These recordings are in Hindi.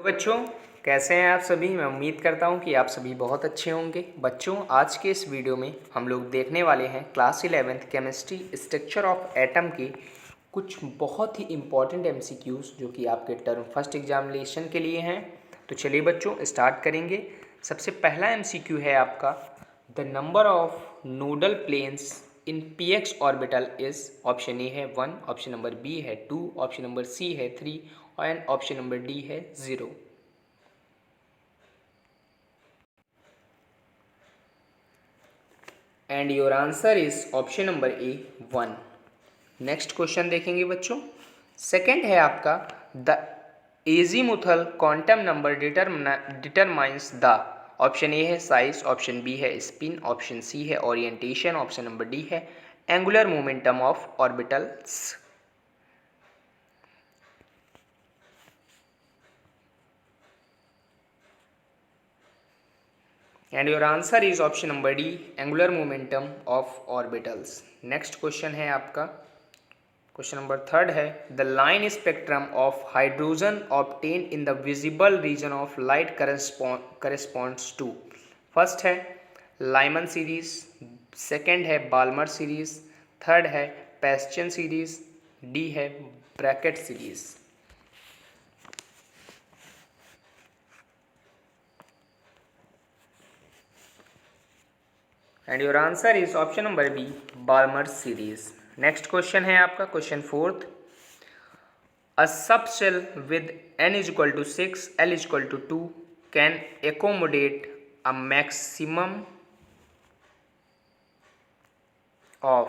तो बच्चों, कैसे हैं आप सभी। मैं उम्मीद करता हूं कि आप सभी बहुत अच्छे होंगे। बच्चों, आज के इस वीडियो में हम लोग देखने वाले हैं class 11th chemistry structure of atom के कुछ बहुत ही इम्पॉर्टेंट एमसीक्यूज़ जो कि आपके टर्म फर्स्ट एग्जामिनेशन के लिए हैं। तो चलिए बच्चों, स्टार्ट करेंगे। सबसे पहला एमसीक्यू है आपका, the number of nodal planes in px orbital is. Option A है 1, ऑप्शन नंबर बी है 2, ऑप्शन नंबर सी है 3 एंड ऑप्शन नंबर डी है 0। And your answer is option number A 1। Next question देखेंगे बच्चों। सेकंड है आपका, the azimuthal quantum number determines the. Option A है साइज, ऑप्शन बी है स्पिन, ऑप्शन सी है ओरिएंटेशन, ऑप्शन नंबर डी है angular momentum of orbitals. And your answer is option number D, angular momentum of orbitals. Next question है आपका, क्वेश्चन नंबर थर्ड है, the line spectrum of hydrogen obtain in the visible region of light corresponds to. First है लाइमन सीरीज, सेकंड है बाल्मर सीरीज, थर्ड है पैस्चन सीरीज, डी है Brackett series. And your answer is option number B, Balmer series. Next question है आपका, question fourth, a subshell with n is equal to 6, l is equal to 2 can accommodate a maximum of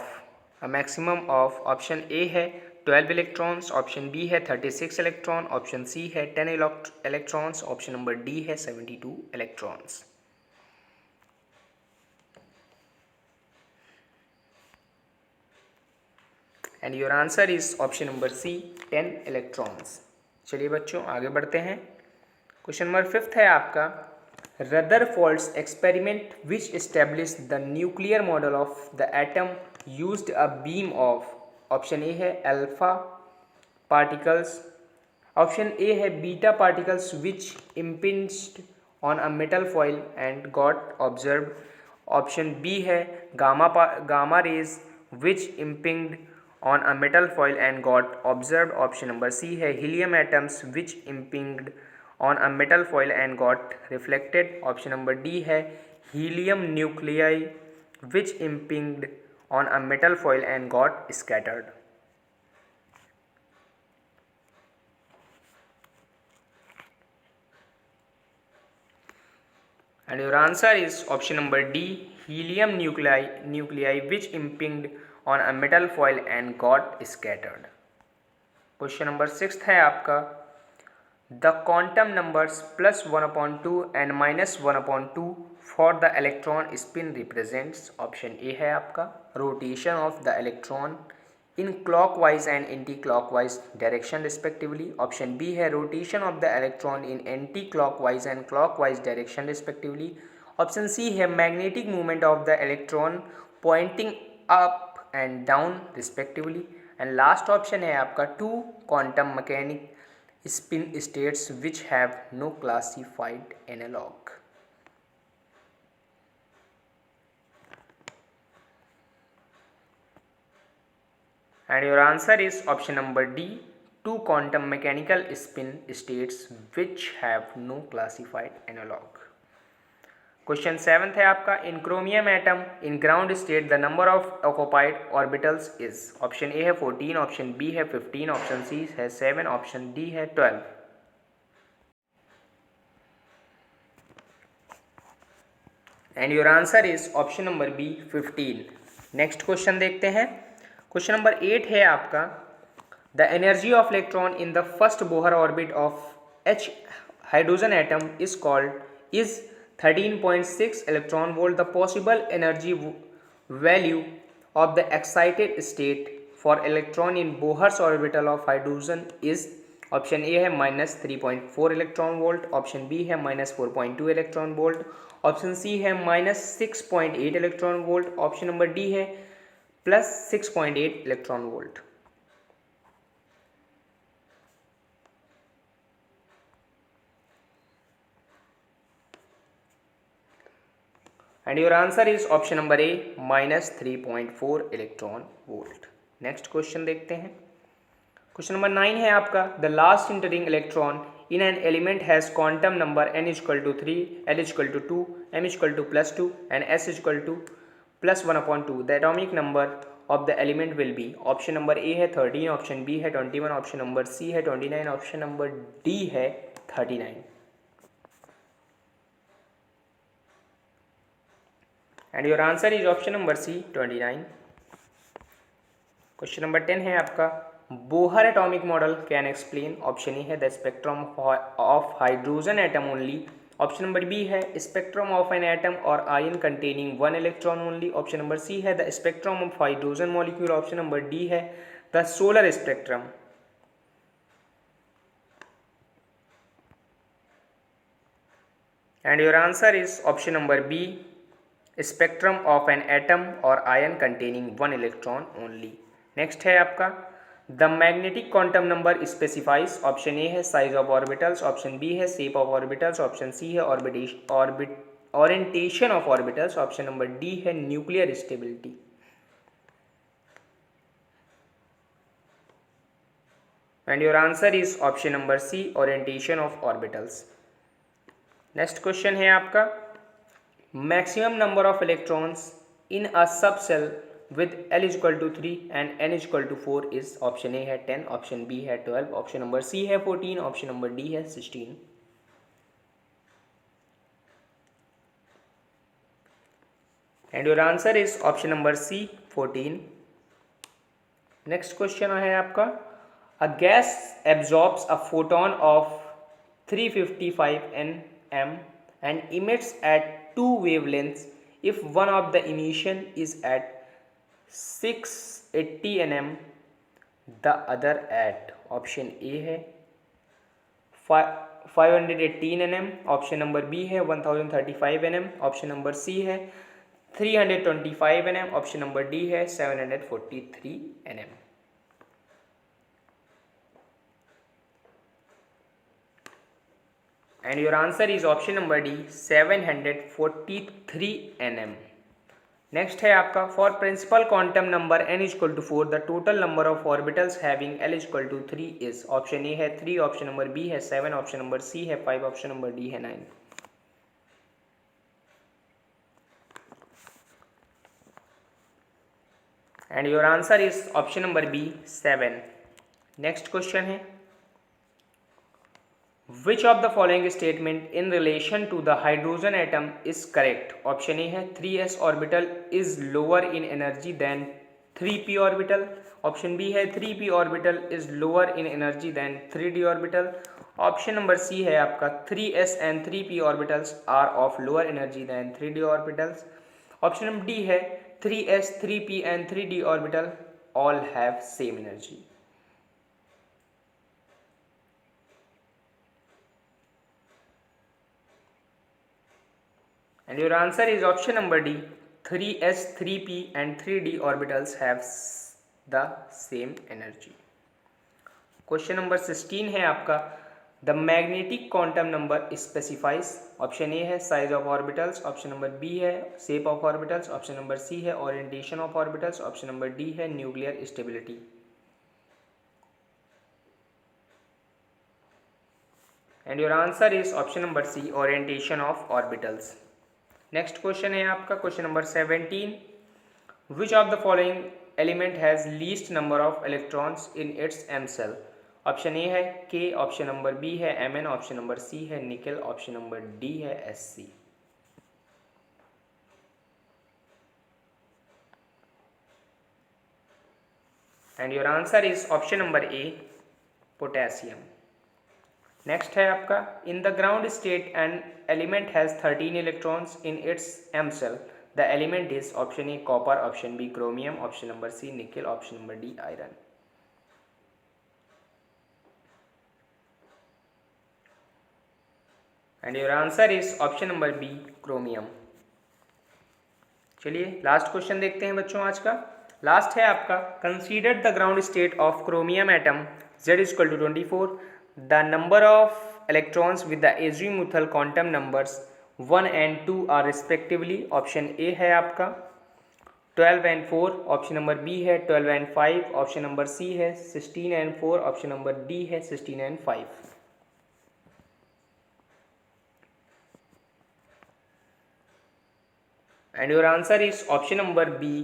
option A है 12 इलेक्ट्रॉन्स, ऑप्शन बी है 36 इलेक्ट्रॉन, ऑप्शन सी है 10 इलेक्ट्रॉन्स, ऑप्शन नंबर डी है 72 electrons. And your answer is option number C, 10 electrons. चलिए बच्चों, आगे बढ़ते हैं। क्वेश्चन नंबर फिफ्थ है आपका, Rutherford's experiment which establish the nuclear model of the atom used a beam of. Option A है अल्फा पार्टिकल्स, ऑप्शन ए है beta particles which impinged on a metal foil and got observe, option B है gamma rays which impinged on a metal foil and got observed, option number C है helium atoms which impinged on a metal foil and got reflected, option number D है helium nuclei which impinged on a metal foil and got scattered। and your answer is option number D, helium nuclei which impinged on a metal foil and got scattered। Question number sixth है आपका, the quantum numbers +1/2 and -1/2 for the electron spin represents. Option A है आपका rotation of the electron in clockwise and anti clockwise direction respectively, option B है rotation of the electron in anti clockwise and clockwise direction respectively, option C है magnetic movement of the electron pointing up and down respectively, and last option है आपका 2 quantum mechanic spin states which have no classified analog. And your answer is option number D, 2 quantum mechanical spin states which have no classified analog. Question seventh है आपका, in chromium atom in ground state the number of occupied orbitals is. Option A है 14, ऑप्शन बी है 15, ऑप्शन सी है 7, ऑप्शन डी है 12। And your answer is option number B 15। Next question देखते हैं। क्वेश्चन नंबर 8 है आपका, the energy of electron in the first Bohr orbit of H hydrogen atom is called is 13.6 electron volt. The possible energy value of the excited state for electron in Bohr's orbital of hydrogen is, option A है -3.4 इलेक्ट्रॉन वोल्ट, ऑप्शन बी है -4.2 इलेक्ट्रॉन वोल्ट, ऑप्शन सी है -6.8 electron volt, option number D है +6.8 electron volt. And your answer is option number A -3.4 electron volt. Next question देखते हैं। क्वेश्चन नंबर 9 है आपका, the last entering electron in an element has quantum number n is equal to 3, l is equal to 2, m is equal to +2 and s is equal to +1/2. The atomic number of the element will be, option number ए है 13, ऑप्शन बी है 21, ऑप्शन नंबर सी है 29, ऑप्शन नंबर डी है 39। And your answer is option number C 29। Question number 10 है आपका, Bohr atomic model can explain, option A है the spectrum of hydrogen atom only, option number B है स्पेक्ट्रम ऑफ एन एटम और ion containing 1 electron only, option number C है the spectrum of hydrogen molecule, option number D है the solar spectrum. And your answer is option number B spectrum of an atom और ion containing 1 electron only. Next है आपका, the magnetic quantum number specifies, option A है size of orbitals, option B है shape of orbitals, option C है orientation of orbitals, option number D है nuclear stability. And your answer is option number C orientation of orbitals. Next question है आपका, maximum number of electrons in a sub shell with L is equal to 3 and N is equal to 4 is, option A है 10, ऑप्शन बी है 12, ऑप्शन नंबर सी है 14, ऑप्शन नंबर डी है 16। And your answer is option number C 14। Next question है आपका, a gas absorbs a photon of 355 nm and emits at 2 wavelengths if one of the emission is at 680 nm, the other at, option A है 518 nm, ऑप्शन नंबर बी है 1035 nm, ऑप्शन नंबर सी है 325 nm, ऑप्शन नंबर डी है 743 nm। And your answer is option number D 743 nm। Next है आपका, for principal quantum number n is equal to 4 the total number of orbitals having l is equal to 3 is, option A है 3, ऑप्शन नंबर बी है 7, ऑप्शन नंबर सी है 5, ऑप्शन नंबर डी है 9। And your answer is option number B 7। Next question है, Which of the following statement in relation to the hydrogen atom is correct? Option A है 3s orbital is lower in energy than 3p orbital, option B है 3p orbital is lower in energy than 3d orbital, option number C है आपका 3s and 3p orbitals are of lower energy than 3d orbitals, option number D है 3s 3p and 3d orbital all have same energy। And your answer is option number D, 3s 3p and 3d orbitals have the same energy। Question number 16 है आपका, the magnetic quantum number specifies, option A है size of orbitals, option number B है shape of orbitals, option number C है orientation of orbitals, option number D है nuclear stability. And your answer is option number C orientation of orbitals. Next question है आपका, question number 17, which of the following element has least number of electrons in its M cell, option A है के, ऑप्शन नंबर बी है Mn, ऑप्शन नंबर सी है निकल, ऑप्शन नंबर डी है Sc। And your answer is option number A potassium. Next है आपका, in the ground state an element has 13 electrons in its M shell, the element is, option A copper, option B chromium, option number C nickel, option number D iron. And your answer is option number B chromium. चलिए लास्ट क्वेश्चन देखते हैं बच्चों आज का। लास्ट है आपका, consider the ground state of chromium atom Z is equal to 24, the number of electrons with the azimuthal quantum numbers 1 and 2 are respectively, option A है आपका। 12 and 4 ऑप्शन नंबर बी है। 12 and 5 ऑप्शन नंबर सी है। 16 and 4 ऑप्शन नंबर डी है। 16 and 5। And your answer is option number B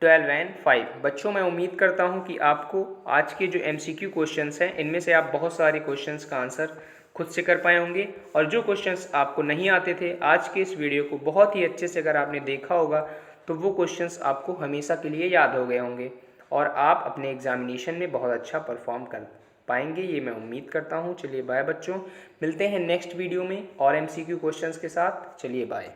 12 and 5। बच्चों, मैं उम्मीद करता हूं कि आपको आज के जो MCQ क्वेश्चंस हैं इनमें से आप बहुत सारे क्वेश्चंस का आंसर खुद से कर पाए होंगे, और जो क्वेश्चंस आपको नहीं आते थे आज के इस वीडियो को बहुत ही अच्छे से अगर आपने देखा होगा तो वो क्वेश्चंस आपको हमेशा के लिए याद हो गए होंगे और आप अपने एग्जामिनेशन में बहुत अच्छा परफॉर्म कर पाएंगे, ये मैं उम्मीद करता हूँ। चलिए बाय बच्चों, मिलते हैं नेक्स्ट वीडियो में और MCQ क्वेश्चंस के साथ। चलिए बाय।